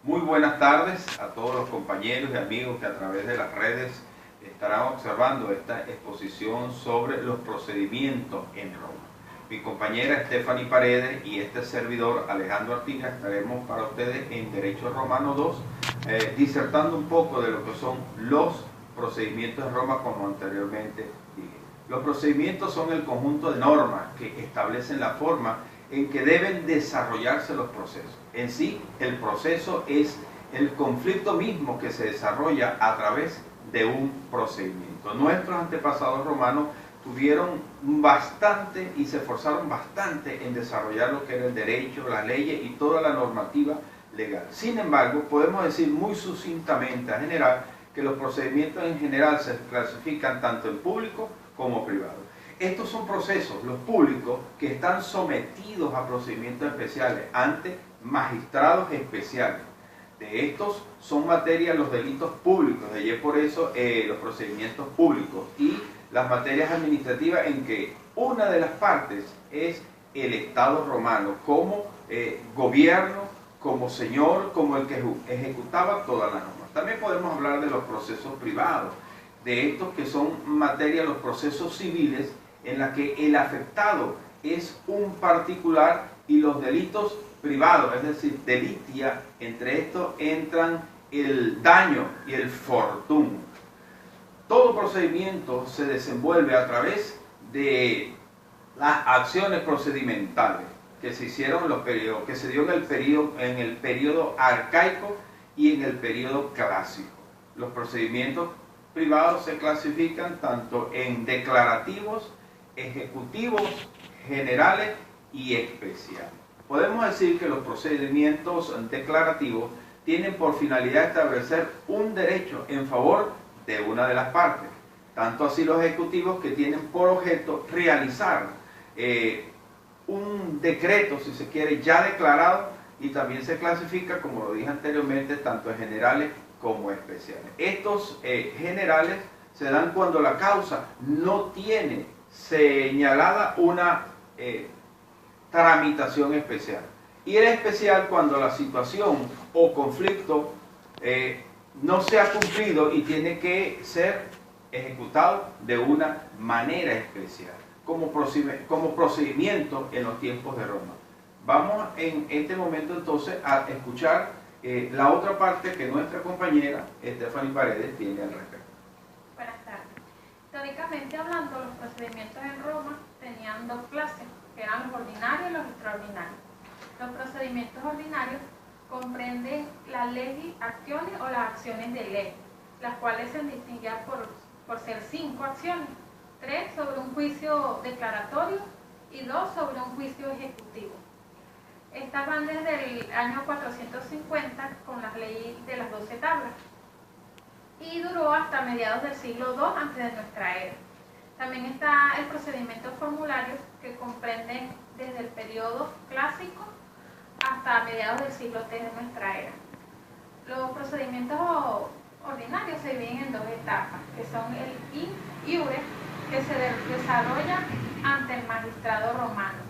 Muy buenas tardes a todos los compañeros y amigos que a través de las redes estarán observando esta exposición sobre los procedimientos en Roma. Mi compañera Stephanie Paredes y este servidor Alejandro Artigas estaremos para ustedes en Derecho Romano 2 disertando un poco de lo que son los procedimientos en Roma, como anteriormente dije. Los procedimientos son el conjunto de normas que establecen la forma en que deben desarrollarse los procesos. En sí, el proceso es el conflicto mismo que se desarrolla a través de un procedimiento. Nuestros antepasados romanos tuvieron bastante y se esforzaron bastante en desarrollar lo que era el derecho, las leyes y toda la normativa legal. Sin embargo, podemos decir muy sucintamente a general que los procedimientos en general se clasifican tanto en público como privado. Estos son procesos, los públicos, que están sometidos a procedimientos especiales ante magistrados especiales. De estos son materia los delitos públicos, de allí por eso los procedimientos públicos, y las materias administrativas en que una de las partes es el Estado romano como gobierno, como señor, como el que ejecutaba todas las normas. También podemos hablar de los procesos privados, de estos que son materia los procesos civiles, en la que el afectado es un particular y los delitos privados, es decir, delitia, entre estos entran el daño y el fortún. Todo procedimiento se desenvuelve a través de las acciones procedimentales que se hicieron en los periodos, que se dio en el periodo arcaico y en el periodo clásico. Los procedimientos privados se clasifican tanto en declarativos, ejecutivos, generales y especiales. Podemos decir que los procedimientos declarativos tienen por finalidad establecer un derecho en favor de una de las partes. Tanto así los ejecutivos, que tienen por objeto realizar un decreto, si se quiere, ya declarado, y también se clasifica, como lo dije anteriormente, tanto en generales como especiales. Estos generales se dan cuando la causa no tiene señalada una tramitación especial, y el especial cuando la situación o conflicto no se ha cumplido y tiene que ser ejecutado de una manera especial, como procedimiento en los tiempos de Roma. Vamos en este momento entonces a escuchar la otra parte que nuestra compañera Stephanie Paredes tiene al respecto. Buenas tardes. Teóricamente hablando, los procedimientos en Roma tenían dos clases, que eran los ordinarios y los extraordinarios. Los procedimientos ordinarios comprenden las leyes, acciones o las acciones de ley, las cuales se distinguían por ser 5 acciones, 3 sobre un juicio declaratorio y 2 sobre un juicio ejecutivo. Estas van desde el año 450 con las leyes de las 12 tablas y duró hasta mediados del siglo II antes de nuestra era. También está el procedimiento formulario, que comprende desde el periodo clásico hasta mediados del siglo III de nuestra era. Los procedimientos ordinarios se dividen en 2 etapas, que son el in iure, que se desarrolla ante el magistrado romano.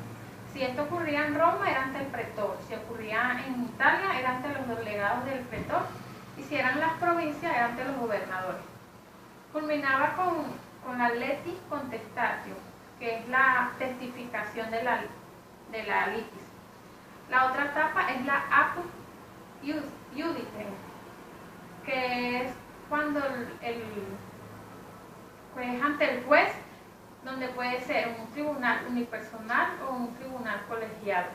Si esto ocurría en Roma, era ante el pretor; si ocurría en Italia, era ante los delegados del pretor; y si eran las provincias, era ante los gobernadores. Culminaba con la letis contestatio, que es la testificación de la litis. La otra etapa es la apud iudice, que es cuando pues ante el juez, donde puede ser un tribunal unipersonal o un tribunal colegiado.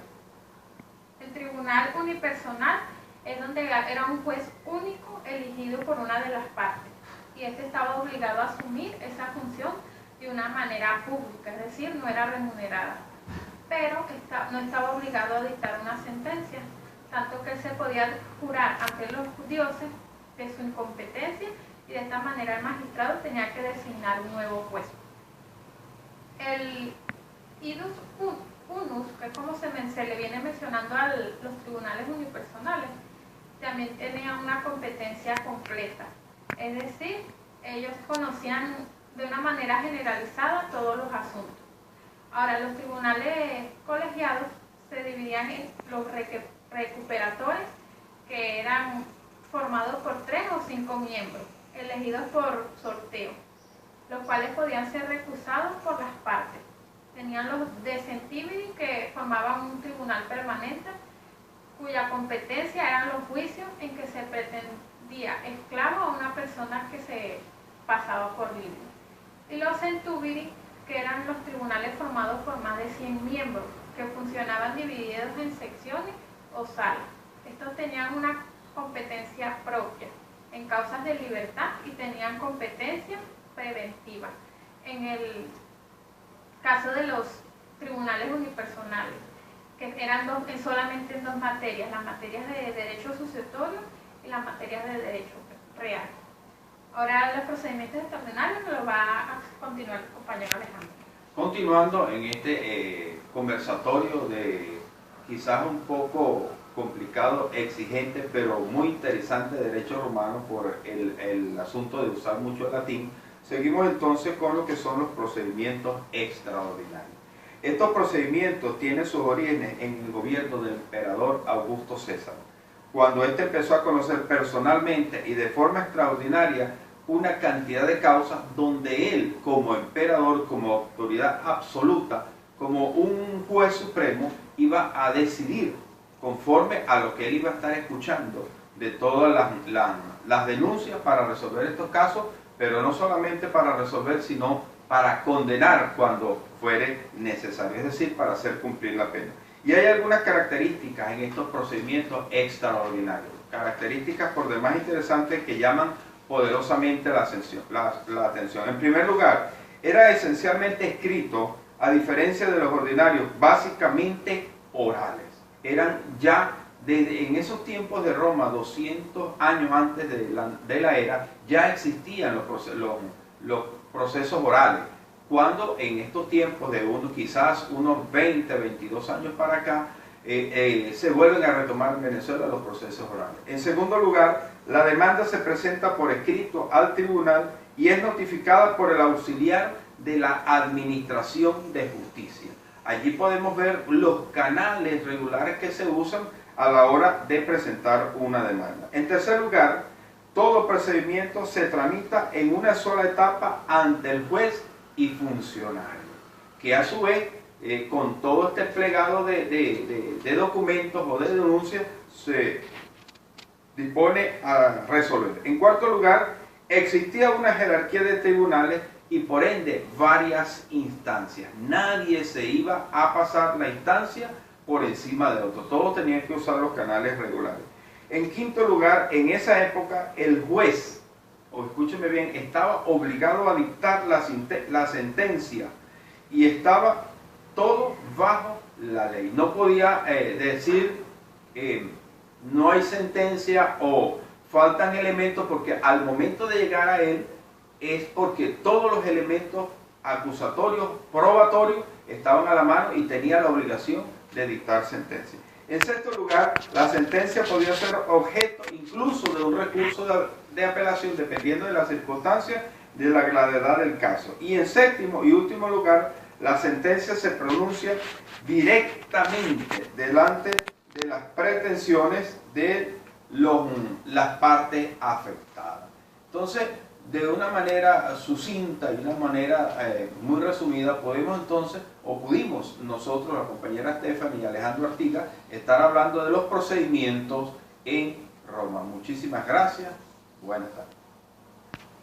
El tribunal unipersonal es donde era un juez único elegido por una de las partes, y este estaba obligado a asumir esa función de una manera pública, es decir, no era remunerada, pero no estaba obligado a dictar una sentencia, tanto que él se podía jurar ante los dioses de su incompetencia, y de esta manera el magistrado tenía que designar un nuevo juez. El idus unus, que es como se le viene mencionando a los tribunales unipersonales, también tenía una competencia completa, es decir, ellos conocían de una manera generalizada todos los asuntos. Ahora, los tribunales colegiados se dividían en los recuperadores, que eran formado por 3 o 5 miembros, elegidos por sorteo, los cuales podían ser recusados por las partes. Tenían los decentibili, que formaban un tribunal permanente, cuya competencia eran los juicios en que se pretendía esclavo a una persona que se pasaba por libre. Y los centubili, que eran los tribunales formados por más de 100 miembros, que funcionaban divididos en secciones o salas. Estos tenían una competencia propia en causas de libertad y tenían competencia preventiva. En el caso de los tribunales unipersonales, que eran solamente en 2 materias, las materias de derecho sucesorio y las materias de derecho real. Ahora los procedimientos extraordinarios nos lo va a continuar el compañero Alejandro. Continuando en este conversatorio de quizás un poco complicado, exigente, pero muy interesante de derecho romano por el asunto de usar mucho el latín, seguimos entonces con lo que son los procedimientos extraordinarios. Estos procedimientos tienen sus orígenes en el gobierno del emperador Augusto César, cuando éste empezó a conocer personalmente y de forma extraordinaria una cantidad de causas donde él, como emperador, como autoridad absoluta, como un juez supremo, iba a decidir conforme a lo que él iba a estar escuchando de todas las denuncias para resolver estos casos, pero no solamente para resolver, sino para condenar cuando fuere necesario, es decir, para hacer cumplir la pena. Y hay algunas características en estos procedimientos extraordinarios, características por demás interesantes que llaman poderosamente la atención. En primer lugar, era esencialmente escrito, a diferencia de los ordinarios, básicamente orales. Eran ya, en esos tiempos de Roma, 200 años antes de la era, ya existían los procesos orales. Cuando en estos tiempos de quizás unos 20, 22 años para acá, se vuelven a retomar en Venezuela los procesos orales. En segundo lugar, la demanda se presenta por escrito al tribunal y es notificada por el auxiliar de la administración de justicia. Allí podemos ver los canales regulares que se usan a la hora de presentar una demanda. En tercer lugar, todo procedimiento se tramita en una sola etapa ante el juez y funcionario, que a su vez, con todo este plegado de documentos o de denuncias, se dispone a resolver. En cuarto lugar, existía una jerarquía de tribunales y por ende varias instancias. Nadie se iba a pasar la instancia por encima de otro. Todos tenían que usar los canales regulares. En quinto lugar, en esa época el juez, o escúcheme bien, estaba obligado a dictar la sentencia y estaba todo bajo la ley. No podía decir no hay sentencia o faltan elementos, porque al momento de llegar a él es porque todos los elementos acusatorios, probatorios, estaban a la mano y tenía la obligación de dictar sentencia. En sexto lugar, la sentencia podía ser objeto incluso de un recurso de apelación dependiendo de las circunstancias de la gravedad del caso. Y en séptimo y último lugar, la sentencia se pronuncia directamente delante de las pretensiones de las partes afectadas. Entonces, de una manera sucinta y una manera muy resumida, pudimos nosotros, la compañera Stephanie y Alejandro Artiga, estar hablando de los procedimientos en Roma. Muchísimas gracias. Buenas tardes.